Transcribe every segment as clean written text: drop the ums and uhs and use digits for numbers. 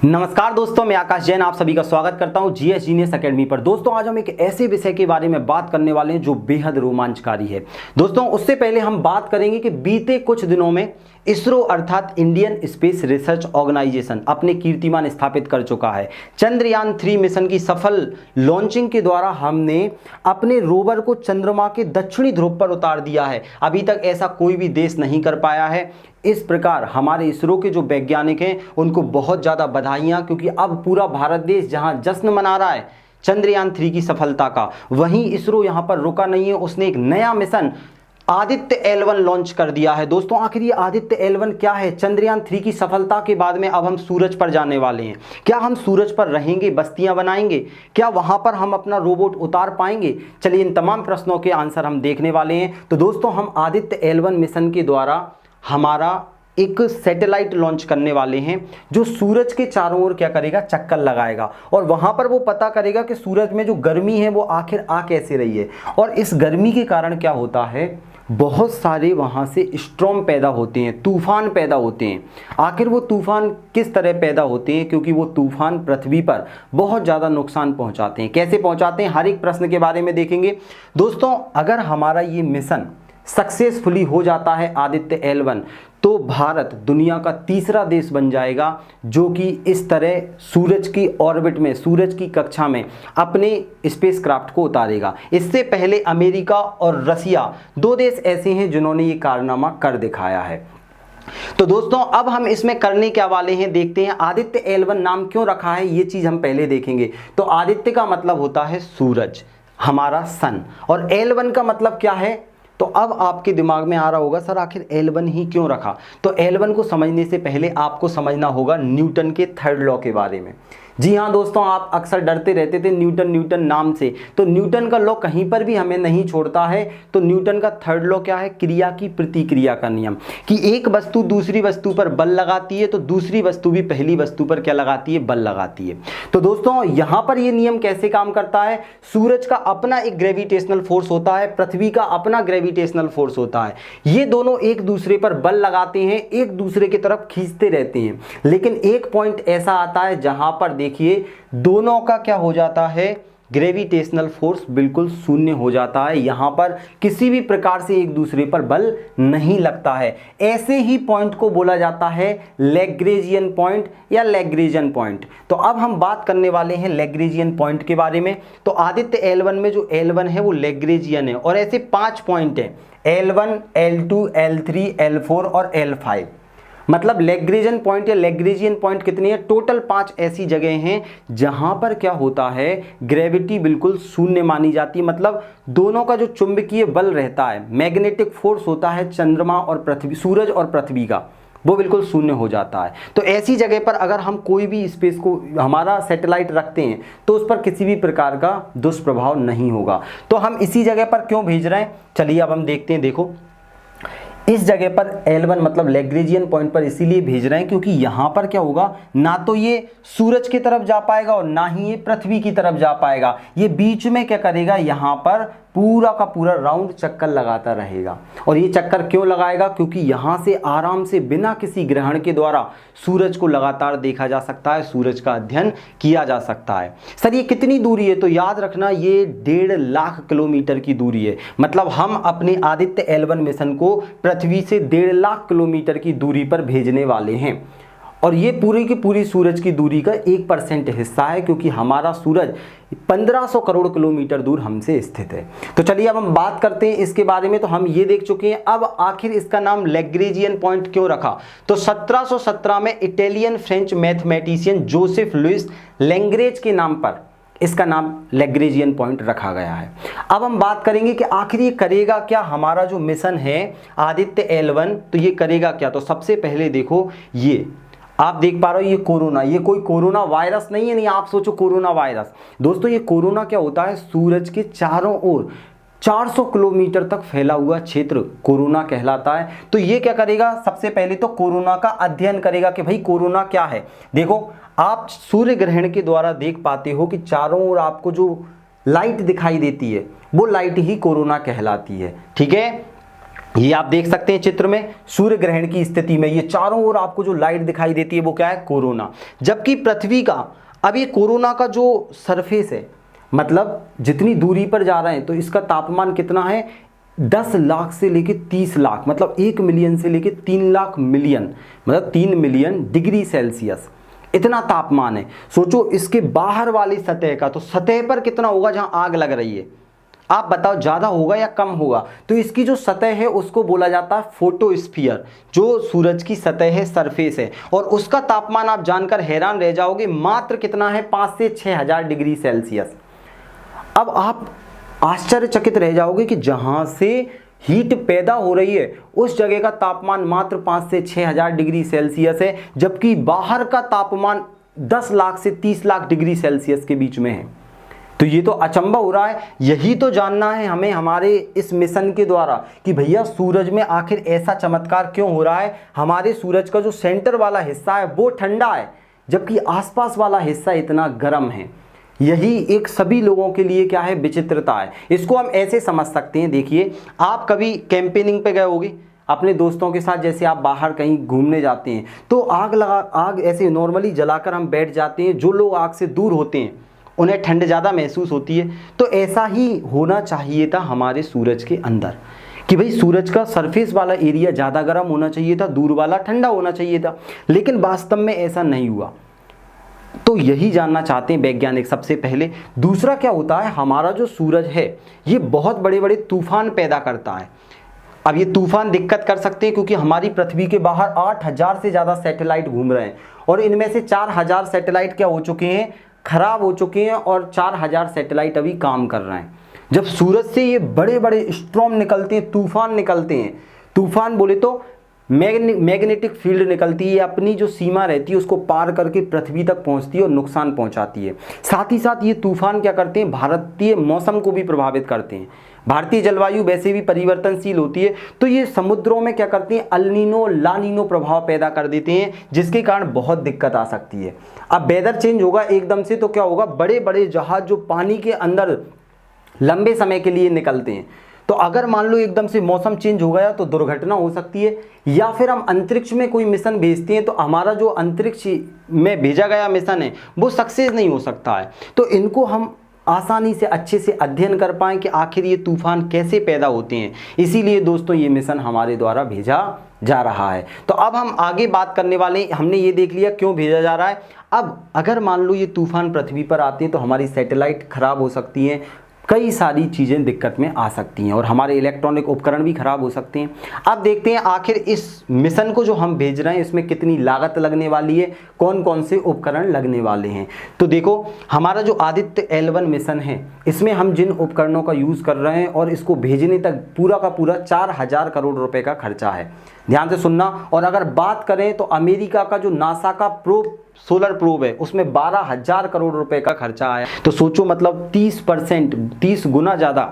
नमस्कार दोस्तों, मैं आकाश जैन आप सभी का स्वागत करता हूं जीएस जीनियस एकेडमी पर। दोस्तों आज हम एक ऐसे विषय के बारे में बात करने वाले हैं जो बेहद रोमांचकारी है। दोस्तों उससे पहले हम बात करेंगे कि बीते कुछ दिनों में इसरो अर्थात इंडियन स्पेस रिसर्च ऑर्गेनाइजेशन अपने कीर्तिमान स्थापित कर चुका है। चंद्रयान 3 मिशन की सफल लॉन्चिंग के द्वारा हमने अपने रोवर को चंद्रमा के दक्षिणी ध्रुव पर उतार दिया है। अभी तक ऐसा कोई भी देश नहीं कर पाया है। इस प्रकार हमारे इसरो के जो वैज्ञानिक हैं उनको बहुत ज़्यादा बधाइयाँ, क्योंकि अब पूरा भारत देश जहां जश्न मना रहा है चंद्रयान 3 की सफलता का, वहीं इसरो यहां पर रुका नहीं है। उसने एक नया मिशन आदित्य L1 लॉन्च कर दिया है। दोस्तों आखिर ये आदित्य L1 क्या है? चंद्रयान 3 की सफलता के बाद में अब हम सूरज पर जाने वाले हैं। क्या हम सूरज पर रहेंगे, बस्तियां बनाएंगे? क्या वहां पर हम अपना रोबोट उतार पाएंगे? चलिए इन तमाम प्रश्नों के आंसर हम देखने वाले हैं। तो दोस्तों हम आदित्य L1 मिशन के द्वारा हमारा एक सैटेलाइट लॉन्च करने वाले हैं जो सूरज के चारों ओर क्या करेगा, चक्कर लगाएगा और वहां पर वो पता करेगा कि सूरज में जो गर्मी है वो आखिर आ कैसे रही है। और इस गर्मी के कारण क्या होता है, बहुत सारे वहां से स्टॉर्म पैदा होते हैं, तूफान पैदा होते हैं। आखिर वो तूफान किस तरह पैदा होते हैं? क्योंकि वो तूफान पृथ्वी पर बहुत ज़्यादा नुकसान पहुंचाते हैं। कैसे पहुंचाते हैं, हर एक प्रश्न के बारे में देखेंगे। दोस्तों अगर हमारा ये मिशन सक्सेसफुली हो जाता है आदित्य L1, तो भारत दुनिया का तीसरा देश बन जाएगा जो कि इस तरह सूरज की ऑर्बिट में, सूरज की कक्षा में अपने स्पेसक्राफ्ट को उतारेगा। इससे पहले अमेरिका और रसिया दो देश ऐसे हैं जिन्होंने ये कारनामा कर दिखाया है। तो दोस्तों अब हम इसमें करने क्या वाले हैं, देखते हैं। आदित्य L1 नाम क्यों रखा है ये चीज हम पहले देखेंगे। तो आदित्य का मतलब होता है सूरज, हमारा सन, और L1 का मतलब क्या है? तो अब आपके दिमाग में आ रहा होगा सर आखिर L1 ही क्यों रखा? तो L1 को समझने से पहले आपको समझना होगा न्यूटन के थर्ड लॉ के बारे में। जी हाँ दोस्तों, आप अक्सर डरते रहते थे न्यूटन न्यूटन नाम से। तो न्यूटन का लॉ कहीं पर भी हमें नहीं छोड़ता है। तो न्यूटन का थर्ड लॉ क्या है? क्रिया की प्रतिक्रिया का नियम, कि एक वस्तु दूसरी वस्तु पर बल लगाती है तो दूसरी वस्तु भी पहली वस्तु पर क्या लगाती है, बल लगाती है। तो दोस्तों यहां पर यह नियम कैसे काम करता है? सूरज का अपना एक ग्रेविटेशनल फोर्स होता है, पृथ्वी का अपना ग्रेविटेशनल फोर्स होता है। ये दोनों एक दूसरे पर बल लगाते हैं, एक दूसरे की तरफ खींचते रहते हैं। लेकिन एक पॉइंट ऐसा आता है जहां पर देखिए दोनों का क्या हो जाता है, ग्रेविटेशनल फोर्स बिल्कुल शून्य हो जाता है। यहां पर किसी भी प्रकार से एक दूसरे पर बल नहीं लगता है। ऐसे ही पॉइंट को बोला जाता है लैग्रेंजियन पॉइंट या लैग्रेंजियन पॉइंट। तो अब हम बात करने वाले हैं लैग्रेंजियन पॉइंट के बारे में। तो आदित्य L1 में जो L1 है वो लैग्रेंजियन है और ऐसे 5 पॉइंट हैं, L1, L2, L3, L4 और L5। मतलब लैग्रेंजियन पॉइंट या लैग्रेंजियन पॉइंट कितनी है? टोटल 5 ऐसी जगह हैं जहां पर क्या होता है, ग्रेविटी बिल्कुल शून्य मानी जाती है। मतलब दोनों का जो चुंबकीय बल रहता है, मैग्नेटिक फोर्स होता है चंद्रमा और पृथ्वी, सूरज और पृथ्वी का, वो बिल्कुल शून्य हो जाता है। तो ऐसी जगह पर अगर हम कोई भी स्पेस को, हमारा सैटेलाइट रखते हैं तो उस पर किसी भी प्रकार का दुष्प्रभाव नहीं होगा। तो हम इसी जगह पर क्यों भेज रहे हैं, चलिए अब हम देखते हैं। देखो इस जगह पर L1 मतलब लैग्रेंजियन पॉइंट पर इसीलिए भेज रहे हैं क्योंकि यहां पर क्या होगा, ना तो ये सूरज की तरफ जा पाएगा और ना ही ये पृथ्वी की तरफ जा पाएगा। ये बीच में क्या करेगा, यहां पर पूरा का पूरा राउंड चक्कर लगाता रहेगा। और ये चक्कर क्यों लगाएगा? क्योंकि यहां से आराम से बिना किसी ग्रहण के द्वारा सूरज को लगातार देखा जा सकता है, सूरज का अध्ययन किया जा सकता है। सर ये कितनी दूरी है? तो याद रखना ये 1.5 लाख किलोमीटर की दूरी है। मतलब हम अपने आदित्य L1 मिशन को पृथ्वी से 1.5 लाख किलोमीटर की दूरी पर भेजने वाले हैं। और ये पूरी की पूरी सूरज की दूरी का 1% हिस्सा है, क्योंकि हमारा सूरज 1500 करोड़ किलोमीटर दूर हमसे स्थित है। तो चलिए अब हम बात करते हैं इसके बारे में। तो हम ये देख चुके हैं। अब आखिर इसका नाम लैग्रेंजियन पॉइंट क्यों रखा? तो 1717 में Italian French mathematician Joseph Louis Lagrange के नाम पर इसका नाम लैग्रेंजियन पॉइंट रखा गया है। अब हम बात करेंगे कि आखिर ये करेगा क्या, हमारा जो मिशन है आदित्य L1, तो ये करेगा क्या? तो सबसे पहले देखो, ये आप देख पा रहे हो ये कोरोना, ये कोई कोरोना वायरस नहीं है। नहीं आप सोचो कोरोना वायरस। दोस्तों ये कोरोना क्या होता है, सूरज के चारों ओर 400 किलोमीटर तक फैला हुआ क्षेत्र कोरोना कहलाता है। तो ये क्या करेगा, सबसे पहले तो कोरोना का अध्ययन करेगा कि भाई कोरोना क्या है। देखो आप सूर्य ग्रहण के द्वारा देख पाते हो कि चारों ओर आपको जो लाइट दिखाई देती है वो लाइट ही कोरोना कहलाती है। ठीक है, ये आप देख सकते हैं चित्र में, सूर्य ग्रहण की स्थिति में ये चारों ओर आपको जो लाइट दिखाई देती है वो क्या है, कोरोना। जबकि पृथ्वी का अब ये कोरोना का जो सरफेस है, मतलब जितनी दूरी पर जा रहे हैं, तो इसका तापमान कितना है, 10 लाख से लेके 30 लाख, मतलब 1 मिलियन से लेके 3 लाख मिलियन, मतलब 3 मिलियन डिग्री सेल्सियस इतना तापमान है। सोचो इसके बाहर वाली सतह का, तो सतह पर कितना होगा जहां आग लग रही है, आप बताओ ज्यादा होगा या कम होगा। तो इसकी जो सतह है उसको बोला जाता है फोटोस्फीयर, जो सूरज की सतह है, सरफेस है, और उसका तापमान आप जानकर हैरान रह जाओगे, मात्र कितना है, 5 से 6 हजार डिग्री सेल्सियस। अब आप आश्चर्यचकित रह जाओगे कि जहां से हीट पैदा हो रही है उस जगह का तापमान मात्र 5 से 6 हजार डिग्री सेल्सियस है, जबकि बाहर का तापमान 10 लाख से 30 लाख डिग्री सेल्सियस के बीच में है। तो ये तो अचंभा हो रहा है। यही तो जानना है हमें हमारे इस मिशन के द्वारा कि भैया सूरज में आखिर ऐसा चमत्कार क्यों हो रहा है। हमारे सूरज का जो सेंटर वाला हिस्सा है वो ठंडा है, जबकि आसपास वाला हिस्सा इतना गर्म है। यही एक सभी लोगों के लिए क्या है, विचित्रता है। इसको हम ऐसे समझ सकते हैं, देखिए आप कभी कैंपेनिंग पे गए होगे अपने दोस्तों के साथ, जैसे आप बाहर कहीं घूमने जाते हैं तो आग ऐसे नॉर्मली जलाकर हम बैठ जाते हैं। जो लोग आग से दूर होते हैं उन्हें ठंड ज़्यादा महसूस होती है। तो ऐसा ही होना चाहिए था हमारे सूरज के अंदर कि भाई सूरज का सरफेस वाला एरिया ज़्यादा गर्म होना चाहिए था, दूर वाला ठंडा होना चाहिए था, लेकिन वास्तव में ऐसा नहीं हुआ। तो यही जानना चाहते हैं वैज्ञानिक सबसे पहले। दूसरा क्या होता है, हमारा जो सूरज है ये बहुत बड़े बड़े तूफान पैदा करता है। अब ये तूफान दिक्कत कर सकते हैं क्योंकि हमारी पृथ्वी के बाहर 8000 से ज़्यादा सैटेलाइट घूम रहे हैं, और इनमें से 4000 सैटेलाइट क्या हो चुके हैं, खराब हो चुके हैं, और 4000 सैटेलाइट अभी काम कर रहे हैं। जब सूरज से ये बड़े बड़े स्ट्रॉम निकलते हैं, तूफान निकलते हैं, तूफान बोले तो मैग्नेटिक फील्ड निकलती है, अपनी जो सीमा रहती है उसको पार करके पृथ्वी तक पहुंचती है और नुकसान पहुंचाती है। साथ ही साथ ये तूफान क्या करते हैं, भारतीय मौसम को भी प्रभावित करते हैं। भारतीय जलवायु वैसे भी परिवर्तनशील होती है, तो ये समुद्रों में क्या करती हैं, अल्नीनो लानीनो प्रभाव पैदा कर देते हैं, जिसके कारण बहुत दिक्कत आ सकती है। अब वेदर चेंज होगा एकदम से तो क्या होगा, बड़े बड़े जहाज जो पानी के अंदर लंबे समय के लिए निकलते हैं, तो अगर मान लो एकदम से मौसम चेंज हो गया तो दुर्घटना हो सकती है। या फिर हम अंतरिक्ष में कोई मिशन भेजते हैं तो हमारा जो अंतरिक्ष में भेजा गया मिशन है वो सक्सेस नहीं हो सकता है। तो इनको हम आसानी से अच्छे से अध्ययन कर पाएँ कि आखिर ये तूफान कैसे पैदा होते हैं। इसीलिए दोस्तों ये मिशन हमारे द्वारा भेजा जा रहा है। तो अब हम आगे बात करने वाले हैं, हमने ये देख लिया क्यों भेजा जा रहा है। अब अगर मान लो ये तूफान पृथ्वी पर आते हैं तो हमारी सैटेलाइट खराब हो सकती हैं, कई सारी चीज़ें दिक्कत में आ सकती हैं, और हमारे इलेक्ट्रॉनिक उपकरण भी खराब हो सकते हैं। अब देखते हैं आखिर इस मिशन को जो हम भेज रहे हैं इसमें कितनी लागत लगने वाली है, कौन कौन से उपकरण लगने वाले हैं। तो देखो हमारा जो आदित्य L1 मिशन है इसमें हम जिन उपकरणों का यूज़ कर रहे हैं और इसको भेजने तक पूरा का पूरा 4000 करोड़ रुपए का खर्चा है। ध्यान से सुनना। और अगर बात करें तो अमेरिका का जो नासा का सोलर प्रोब है उसमें 12,000 करोड़ रुपए का खर्चा आया। तो सोचो मतलब 30%, 30 गुना ज़्यादा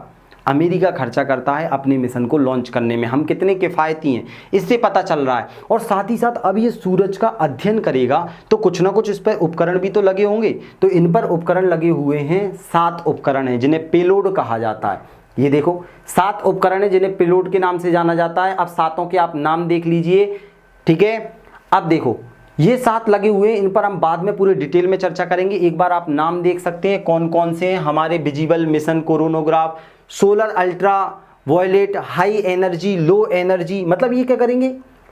अमेरिका खर्चा करता है अपने मिशन को लॉन्च करने में। हम कितने किफ़ायती हैं इससे पता चल रहा है। और साथ ही साथ अब ये सूरज का अध्ययन करेगा तो कुछ ना कुछ इस पर उपकरण भी तो लगे होंगे। तो इन पर उपकरण लगे हुए हैं, 7 उपकरण हैं जिन्हें पेलोड कहा जाता है। ये देखो 7 उपकरण हैं जिन्हें पेलोड के नाम से जाना जाता है। अब 7 के आप नाम देख लीजिए, ठीक है। अब देखो ये 7 लगे हुए हैं, इन पर हम बाद में पूरे डिटेल में चर्चा करेंगे। एक बार आप नाम देख सकते हैं कौन कौन से हैं हमारे visible mission, coronagraph, solar ultraviolet, high energy, low energy. मतलब ये क्या करेंगे,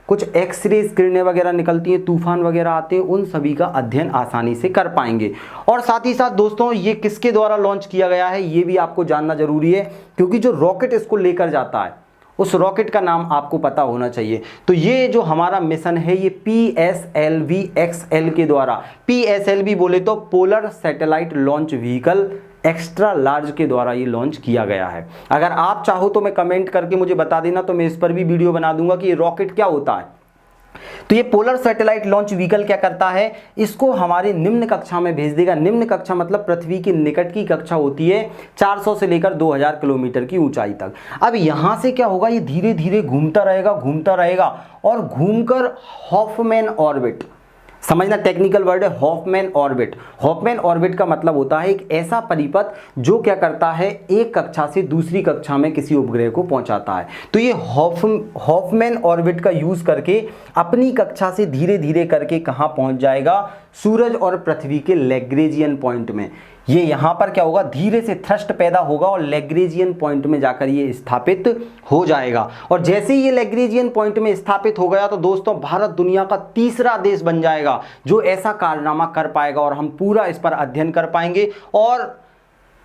कुछ एक्सरे किरणें वगैरह निकलती हैं, तूफान वगैरह आते हैं, उन सभी का अध्ययन आसानी से कर पाएंगे। और साथ ही साथ दोस्तों ये किसके द्वारा लॉन्च किया गया है ये भी आपको जानना जरूरी है, क्योंकि जो रॉकेट इसको लेकर जाता है उस रॉकेट का नाम आपको पता होना चाहिए। तो ये जो हमारा मिशन है ये PSLV XL के द्वारा, PSLV बोले तो polar satellite launch vehicle extra large के द्वारा ये लॉन्च किया गया है। अगर आप चाहो तो मैं कमेंट करके मुझे बता देना, तो मैं इस पर भी वीडियो बना दूंगा कि ये रॉकेट क्या होता है। तो ये पोलर सैटेलाइट लॉन्च व्हीकल क्या करता है, इसको हमारे निम्न कक्षा में भेज देगा। निम्न कक्षा मतलब पृथ्वी के निकट की कक्षा होती है 400 से लेकर 2000 किलोमीटर की ऊंचाई तक। अब यहां से क्या होगा, ये धीरे धीरे घूमता रहेगा और घूमकर हॉफमैन ऑर्बिट, समझना, टेक्निकल वर्ड है हॉफमैन ऑर्बिट। हॉफमैन ऑर्बिट का मतलब होता है एक ऐसा परिपथ जो क्या करता है, एक कक्षा से दूसरी कक्षा में किसी उपग्रह को पहुंचाता है। तो ये हॉफमैन ऑर्बिट का यूज करके अपनी कक्षा से धीरे धीरे करके कहां पहुंच जाएगा, सूरज और पृथ्वी के लैग्रेंजियन पॉइंट में। ये यहां पर क्या होगा, धीरे से थ्रस्ट पैदा होगा और लैग्रेंजियन पॉइंट में जाकर ये स्थापित हो जाएगा। और जैसे ही ये लैग्रेंजियन पॉइंट में स्थापित हो गया तो दोस्तों भारत दुनिया का तीसरा देश बन जाएगा जो ऐसा कारनामा कर पाएगा, और हम पूरा इस पर अध्ययन कर पाएंगे और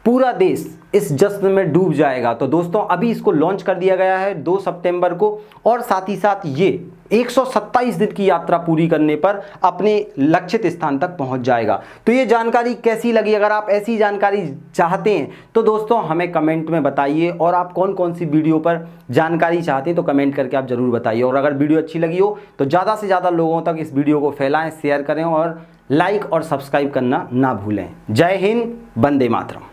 पूरा देश इस जश्न में डूब जाएगा। तो दोस्तों अभी इसको लॉन्च कर दिया गया है 2 सितंबर को, और साथ ही साथ ये 127 दिन की यात्रा पूरी करने पर अपने लक्षित स्थान तक पहुंच जाएगा। तो ये जानकारी कैसी लगी? अगर आप ऐसी जानकारी चाहते हैं तो दोस्तों हमें कमेंट में बताइए, और आप कौन कौन सी वीडियो पर जानकारी चाहते हैं तो कमेंट करके आप जरूर बताइए। और अगर वीडियो अच्छी लगी हो तो ज़्यादा से ज़्यादा लोगों तक इस वीडियो को फैलाएं, शेयर करें और लाइक और सब्सक्राइब करना ना भूलें। जय हिंद, वंदे मातरम।